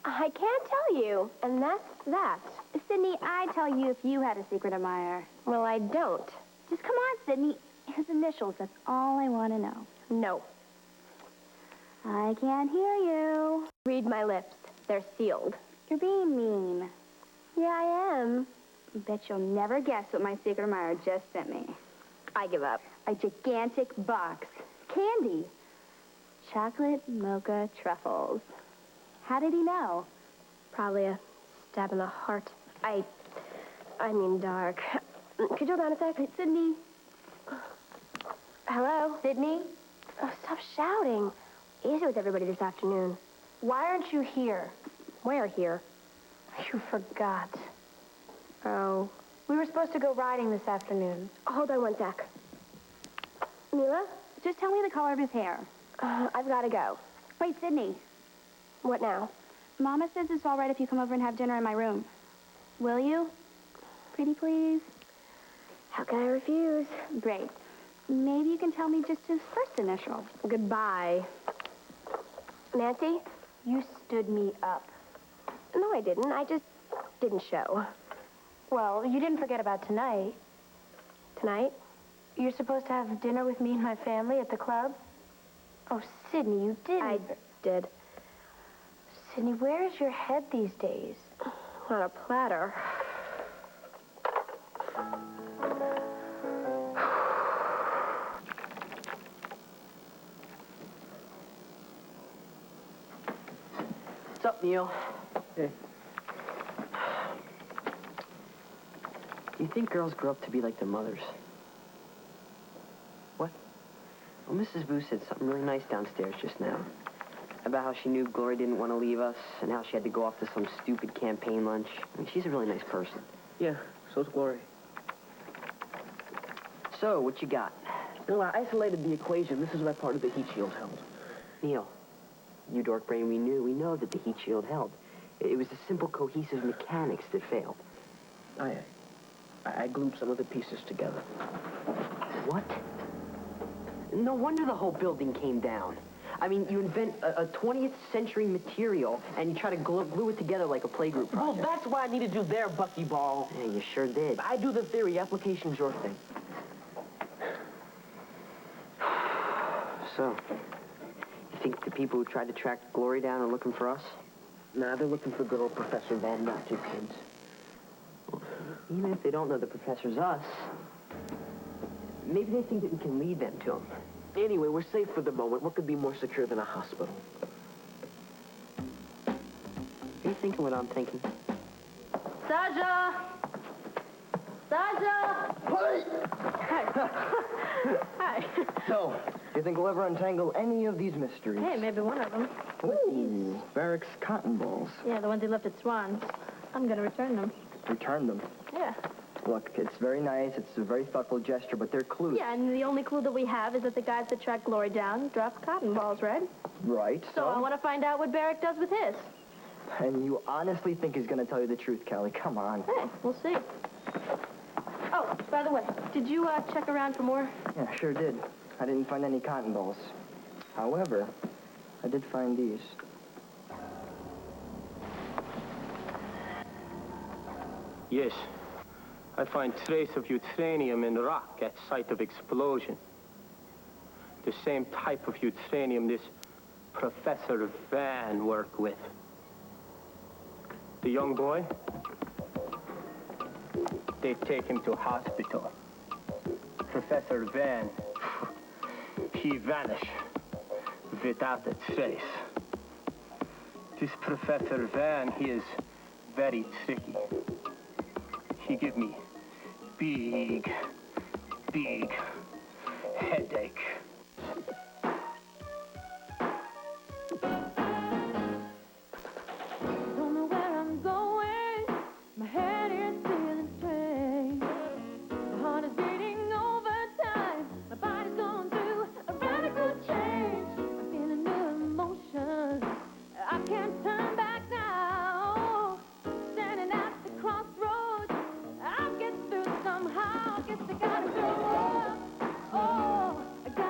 I can't tell you, and that's that. Sydney, I'd tell you if you had a secret admirer. Well, I don't. Just come on, Sydney. His initials, that's all I want to know. No. I can't hear you. Read my lips. They're sealed. You're being mean. Yeah, I am. Bet you'll never guess what my secret admirer just sent me. I give up. A gigantic box. Candy. Chocolate mocha truffles. How did he know? Probably a stab in the heart. I mean dark. Could you hold on a sec? Sydney. Hello? Sydney? Oh, stop shouting. Easy with everybody this afternoon. Why aren't you here? Where here? You forgot. Oh. We were supposed to go riding this afternoon. Hold on one sec. Mila? Just tell me the color of his hair. I've got to go. Wait, Sydney. What now? Mama says it's all right if you come over and have dinner in my room. Will you? Pretty please? How can I refuse? Great. Maybe you can tell me just his first initial. Goodbye. Nancy? You stood me up. No, I didn't. I just didn't show. Well, you didn't forget about tonight. Tonight? You're supposed to have dinner with me and my family at the club? Oh, Sydney, you didn't. I did. Sydney, where is your head these days? On a platter. What's up, Neil? Hey. Do you think girls grow up to be like their mothers? What? Well, Mrs. Boo said something really nice downstairs just now. About how she knew Glory didn't want to leave us, and how she had to go off to some stupid campaign lunch. I mean, she's a really nice person. Yeah, so's Glory. So, what you got? No, I isolated the equation. This is where part of the heat shield held. Neil, you dork brain, we know that the heat shield held. It was the simple cohesive mechanics that failed. I glued some of the pieces together. What? No wonder the whole building came down. I mean, you invent a 20th century material, and you try to glue it together like a playgroup project. Well, that's why I needed you there, Buckyball. Yeah, you sure did. I do the theory. Application's your thing. So, you think the people who tried to track Glory down are looking for us? Nah, they're looking for good old Professor Van, not you kids. Well, even if they don't know the professor's us, maybe they think that we can lead them to him. Anyway, we're safe for the moment. What could be more secure than a hospital? Are you thinking what I'm thinking? Saja! Saja! Hi. So, do you think we'll ever untangle any of these mysteries? Hey, maybe one of them. Ooh, Barrick's cotton balls. Yeah, the ones he left at Swans. I'm gonna return them. Return them. Yeah. Look, it's very nice. It's a very thoughtful gesture, but they're clues. Yeah, and the only clue that we have is that the guys that track Glory down dropped cotton balls, right? Right, So I want to find out what Barrick does with his. And you honestly think he's going to tell you the truth, Kelly? Come on. Hey, we'll see. Oh, by the way, did you check around for more? Yeah, sure did. I didn't find any cotton balls. However, I did find these. Yes. I find trace of uranium in rock at site of explosion. The same type of uranium this Professor Van worked with. The young boy, they take him to hospital. Professor Van, he vanished without a trace. This Professor Van, he is very tricky. He give me big headache. Don't know where I'm going. My head is feeling strange. My heart is beating overtime. My body's going through a radical change. I'm feeling new emotions. I can't turn back now. Standing at the crossroads. I'll get through somehow. Guess I gotta go. Oh, I gotta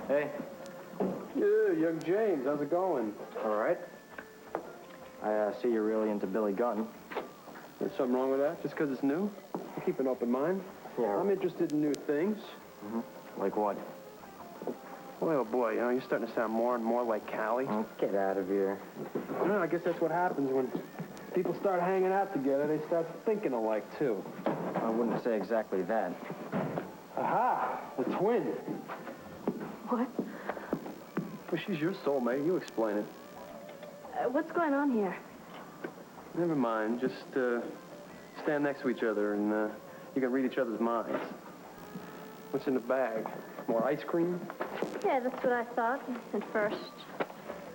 Hey. Yeah, young James, how's it going? All right. I see you're really into Billy Gunn. There's something wrong with that? Just because it's new? I keep an open mind. Yeah. I'm interested in new things. Mm-hmm. Like what? Well, oh boy, you know, you're starting to sound more and more like Callie. Oh, get out of here. No, I guess that's what happens when people start hanging out together. They start thinking alike, too. I wouldn't say exactly that. Aha! The twin. What? Well, she's your soulmate. You explain it. What's going on here? Never mind. Just stand next to each other and you can read each other's minds. What's in the bag? More ice cream? Yeah, that's what I thought at first.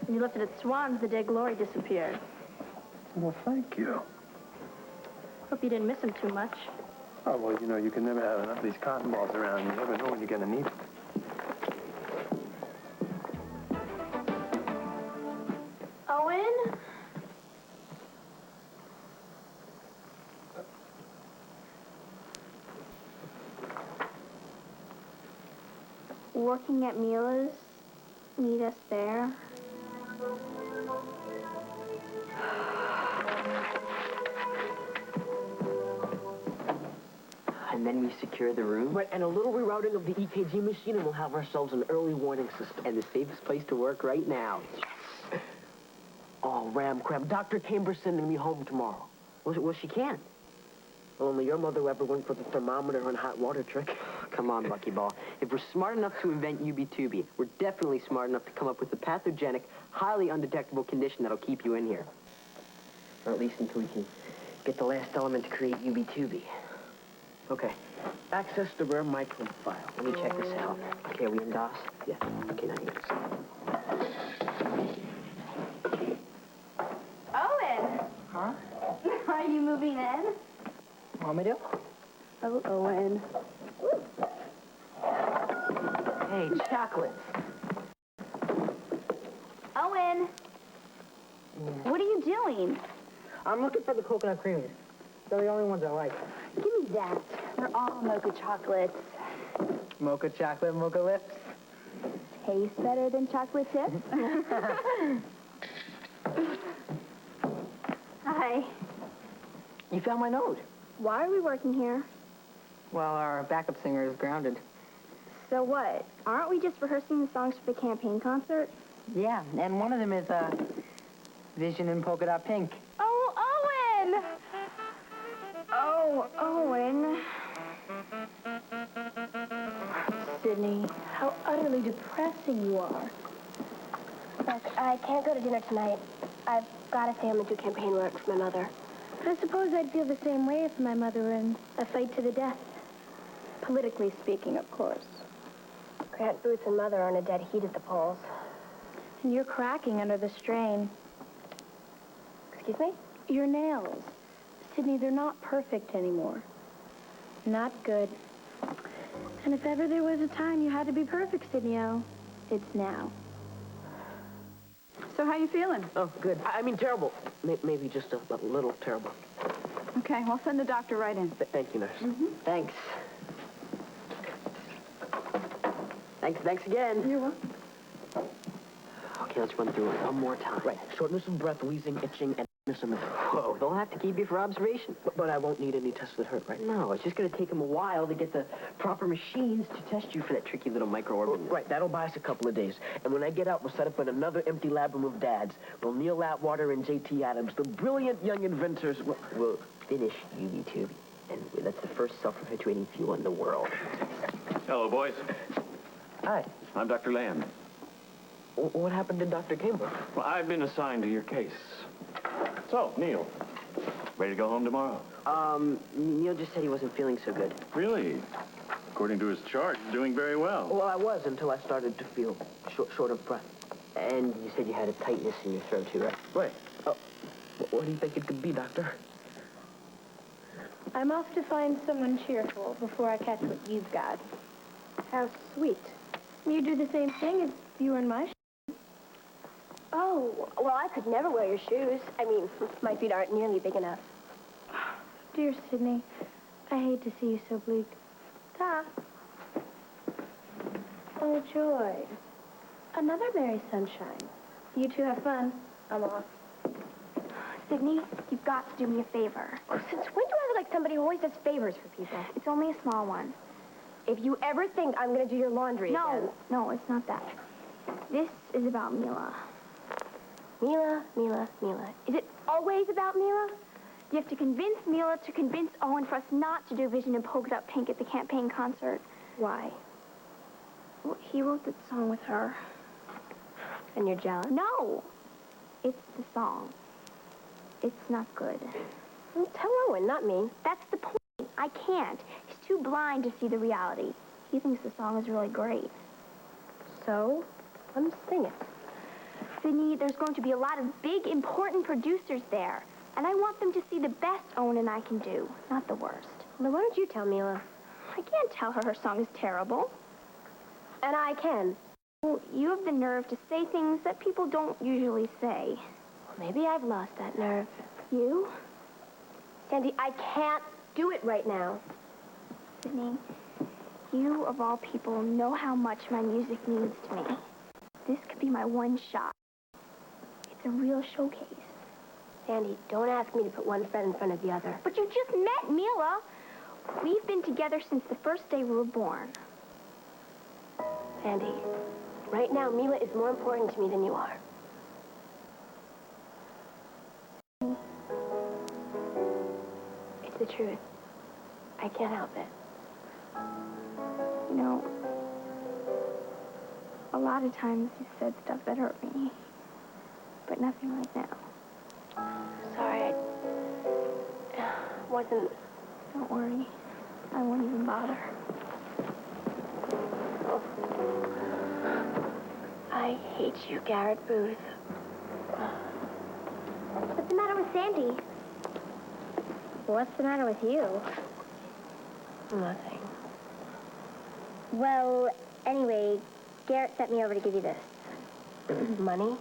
When you left it at Swans, the dead glory disappeared. Well, thank you. Hope you didn't miss him too much. Oh, well, you know, you can never have enough of these cotton balls around. You never know when you're going to need them. Owen? Working at Mila's? Meet us there? And then we secure the room. Right, and a little rerouting of the EKG machine, and we'll have ourselves an early warning system. And the safest place to work right now. Yes. Oh, ram crap. Dr. Camber's sending me home tomorrow. Well, she can't. Well, only your mother ever went for the thermometer and hot water trick. Come on, Buckyball. If we're smart enough to invent UB2B, we're definitely smart enough to come up with a pathogenic, highly undetectable condition that'll keep you in here. Or at least until we can get the last element to create UB2B. Okay, Access the rare microfile. let me check this out. Okay, are we in DOS? Yeah. Okay, now you Owen! Huh? Are you moving in? Want me to? Oh, Owen. Hey, chocolates. Owen! What are you doing? I'm looking for the coconut creamers. They're the only ones I like. Give me that. They're all mocha chocolates. Mocha chocolate, mocha lips. Tastes better than chocolate chips. Hi. You found my note. Why are we working here? Well, our backup singer is grounded. So what? Aren't we just rehearsing the songs for the campaign concert? Yeah, and one of them is Vision in Polka Dot Pink. Oh, Owen! Oh, Owen. Sydney, how utterly depressing you are. Look, I can't go to dinner tonight. I've got to stay home and do campaign work for my mother. I suppose I'd feel the same way if my mother were in a fight to the death. Politically speaking, of course. Grant Boots and Mother are in a dead heat at the polls. And you're cracking under the strain. Excuse me? Your nails. Sydney, they're not perfect anymore. Not good. And if ever there was a time you had to be perfect, Sydney-O, it's now. So how you feeling? Oh, good. I mean, terrible. Maybe just a little terrible. Okay, well, send the doctor right in. Thank you, nurse. Thanks. Thanks again. You're welcome. Okay, let's run through it one more time. Right. Shortness of breath, wheezing, itching, and of Whoa, they'll have to keep you for observation. But I won't need any tests that hurt, right? No, it's just going to take them a while to get the proper machines to test you for that tricky little microorganism. Right, that'll buy us a couple of days. And when I get out, we'll set up in another empty lab room of Dad's. We'll Neil Atwater and J.T. Adams, the brilliant young inventors. We'll finish UB2B. And that's the first self-perpetuating fuel in the world. Hello, boys. Hi. I'm Dr. Lamb. What happened to Dr. Camber? Well, I've been assigned to your case. So, Neil, ready to go home tomorrow? Neil just said he wasn't feeling so good. Really? According to his chart, he's doing very well. Well, I was until I started to feel short of breath. And you said you had a tightness in your throat, too, right? Right. Oh, what do you think it could be, Doctor? I'm off to find someone cheerful before I catch what you've got. How sweet. You'd do the same thing if you were in my shoes. Oh, well, I could never wear your shoes. I mean, my feet aren't nearly big enough. Dear Sydney, I hate to see you so bleak. Ta. Oh, joy. Another Merry Sunshine. You two have fun. I'm off. Sydney, you've got to do me a favor. Since when do I look like somebody who always does favors for people? It's only a small one. If you ever think I'm going to do your laundry again... No, it's not that. This is about Mila. Mila. Is it always about Mila? You have to convince Mila to convince Owen for us not to do Vision and Polka Dot Pink at the campaign concert. Why? Well, he wrote that song with her. And you're jealous? No! It's the song. It's not good. Well, tell Owen, not me. That's the point. I can't. He's too blind to see the reality. He thinks the song is really great. So? Let him sing it. Sydney, there's going to be a lot of big, important producers there. And I want them to see the best Owen and I can do, not the worst. Well, why don't you tell Mila? I can't tell her song is terrible. And I can. Well, you have the nerve to say things that people don't usually say. Well, maybe I've lost that nerve. You? Sandy, I can't do it right now. Sydney, you, of all people, know how much my music means to me. This could be my one shot. It's a real showcase. Sandy, don't ask me to put one friend in front of the other. But you just met Mila. We've been together since the first day we were born. Sandy, right now, Mila is more important to me than you are. It's the truth. I can't help it. You know, a lot of times you've said stuff that hurt me, but nothing like now. Sorry, I wasn't... Don't worry. I won't even bother. I hate you, Garrett Booth. What's the matter with Sandy? What's the matter with you? Nothing. Well, anyway, Garrett sent me over to give you this. Money?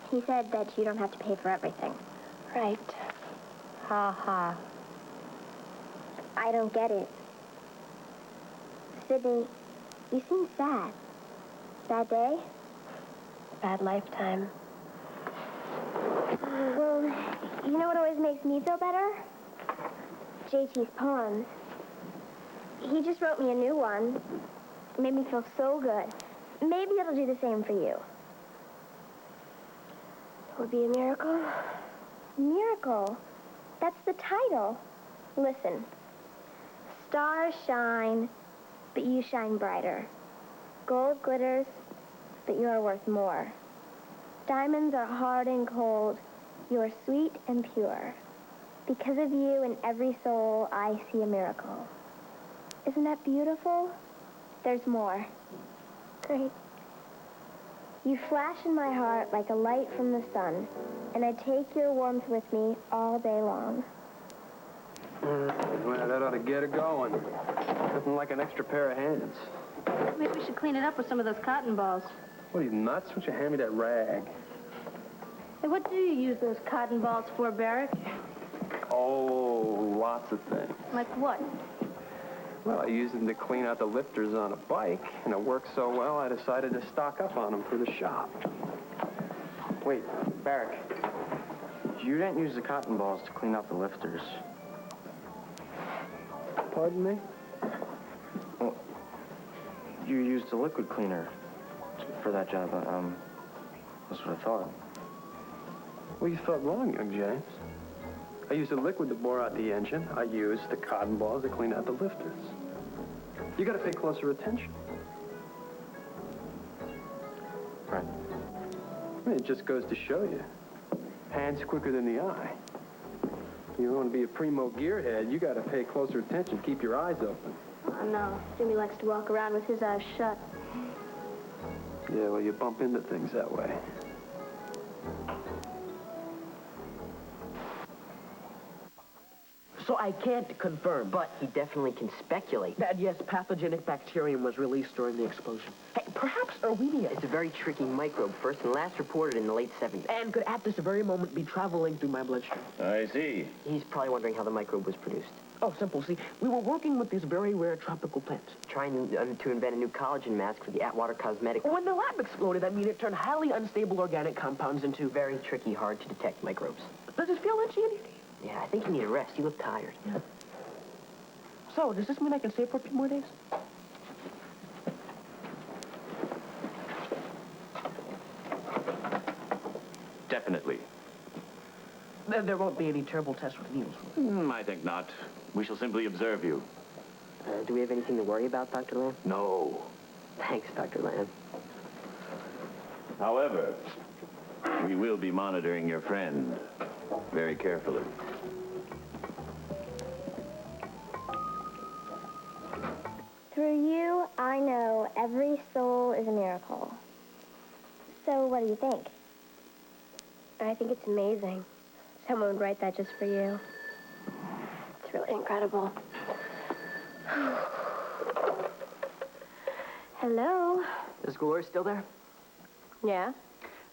He said that you don't have to pay for everything. Right. Ha ha. I don't get it. Sydney, you seem sad. Bad day? Bad lifetime. Well, you know what always makes me feel better? JT's poems. He just wrote me a new one. It made me feel so good. Maybe it'll do the same for you. It would be a miracle. Miracle. That's the title. Listen. Stars shine, but you shine brighter. Gold glitters, but you are worth more. Diamonds are hard and cold. You are sweet and pure. Because of you in every soul, I see a miracle. Isn't that beautiful? There's more. Great. You flash in my heart like a light from the sun, and I take your warmth with me all day long. Well, that ought to get it going. Nothing like an extra pair of hands. Maybe we should clean it up with some of those cotton balls. What, are you nuts? Why don't you hand me that rag? Hey, what do you use those cotton balls for, Barrick? Oh, lots of things. Like what? Well, I use them to clean out the lifters on a bike, and it worked so well I decided to stock up on them for the shop. Wait, Barrick. You didn't use the cotton balls to clean out the lifters. Pardon me? Well, you used a liquid cleaner for that job. That's what I thought. Well, you thought wrong, young James. I used a liquid to bore out the engine. I used the cotton balls to clean out the lifters. You got to pay closer attention. Right. I mean, it just goes to show you. Hands quicker than the eye. You want to be a primo gearhead, you got to pay closer attention. Keep your eyes open. Oh, no. Jimmy likes to walk around with his eyes shut. Yeah, well, you bump into things that way. So I can't confirm, but He definitely can speculate. that, yes, pathogenic bacterium was released during the explosion. Hey, perhaps Erwinia It's a very tricky microbe, first and last reported in the late 70s. and could at this very moment be traveling through my bloodstream. I see. He's probably wondering how the microbe was produced. Oh, simple. See, we were working with these very rare tropical plants. Trying to invent a new collagen mask for the Atwater Cosmetics. When the lab exploded, it turned highly unstable organic compounds into... Very tricky, hard-to-detect microbes. Does it feel itchy? Yeah, I think you need a rest. You look tired. Yeah. So, does this mean I can stay for a few more days? Definitely. There won't be any terrible tests with needles. I think not. We shall simply observe you. Do we have anything to worry about, Dr. Lamb? No. Thanks, Dr. Lamb. However, we will be monitoring your friend very carefully. Through you, I know every soul is a miracle. So what do you think? I think it's amazing. Someone would write that just for you. It's really incredible. Hello? Is Gloria still there? Yeah?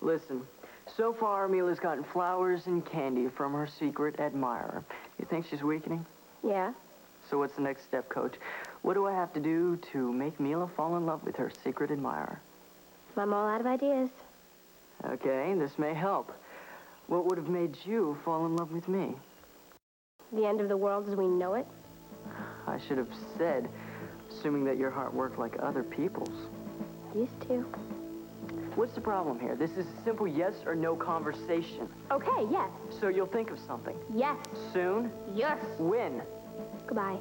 Listen, so far Mila's gotten flowers and candy from her secret admirer. You think she's weakening? Yeah? So what's the next step, Coach? What do I have to do to make Mila fall in love with her secret admirer? I'm all out of ideas. Okay, this may help. What would have made you fall in love with me? The end of the world as we know it? I should have said, assuming that your heart worked like other people's. Used to. What's the problem here? This is a simple yes or no conversation. Okay, yes. So you'll think of something. Yes. Soon? Yes. When? Goodbye.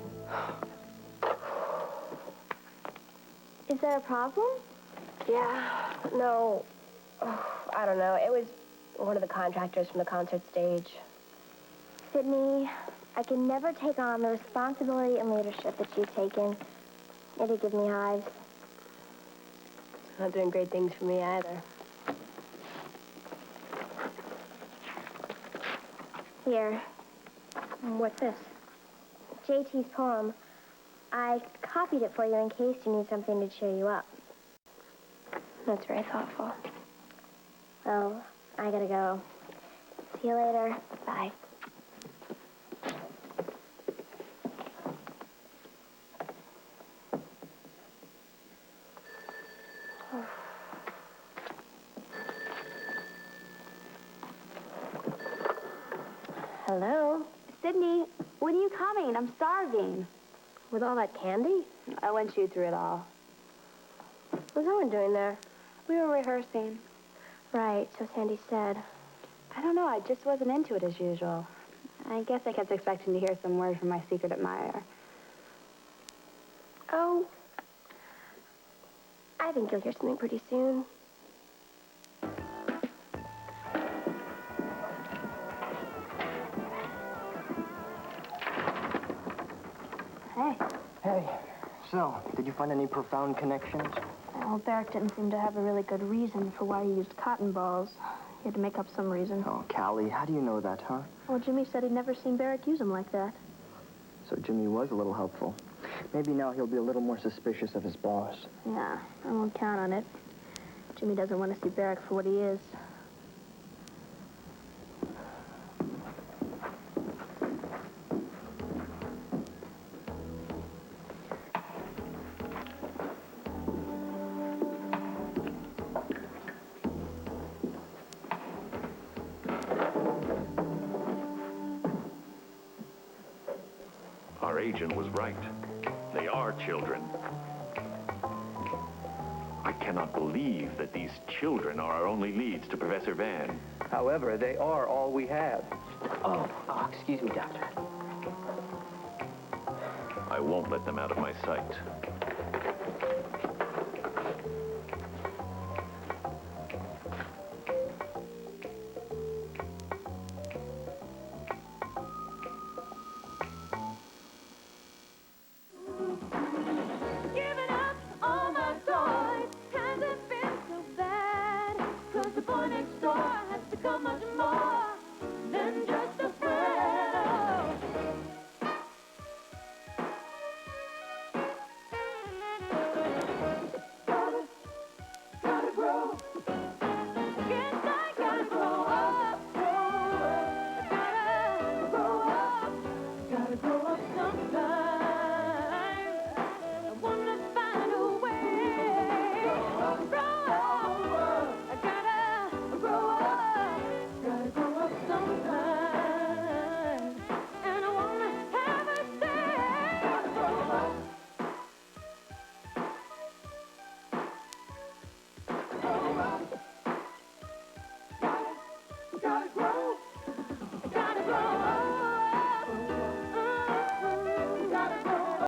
Is there a problem? Yeah, no. Oh, I don't know. It was one of the contractors from the concert stage. Sydney, I can never take on the responsibility and leadership that you've taken. It'd give me hives. Not doing great things for me either. Here. What's this? JT's poem. I copied it for you in case you need something to cheer you up. That's very thoughtful. Well, I gotta go. See you later. Bye. Hello? Sydney, when are you coming? I'm starving. With all that candy? I went you through it all. What's Owen doing there? We were rehearsing. Right, so Sandy said. I don't know, I just wasn't into it as usual. I guess I kept expecting to hear some word from my secret admirer. Oh. I think you'll hear something pretty soon. Hey. Hey, so, did you find any profound connections? Well, Barrett didn't seem to have a really good reason for why he used cotton balls. He had to make up some reason. Oh, Callie, how do you know that, huh? Well, Jimmy said he'd never seen Barrett use them like that. So Jimmy was a little helpful. Maybe now he'll be a little more suspicious of his boss. Yeah, I won't count on it. Jimmy doesn't want to see Barrett for what he is. Our agent was right. They are children. I cannot believe that these children are our only leads to Professor Van. However, they are all we have. Oh, excuse me, Doctor. I won't let them out of my sight.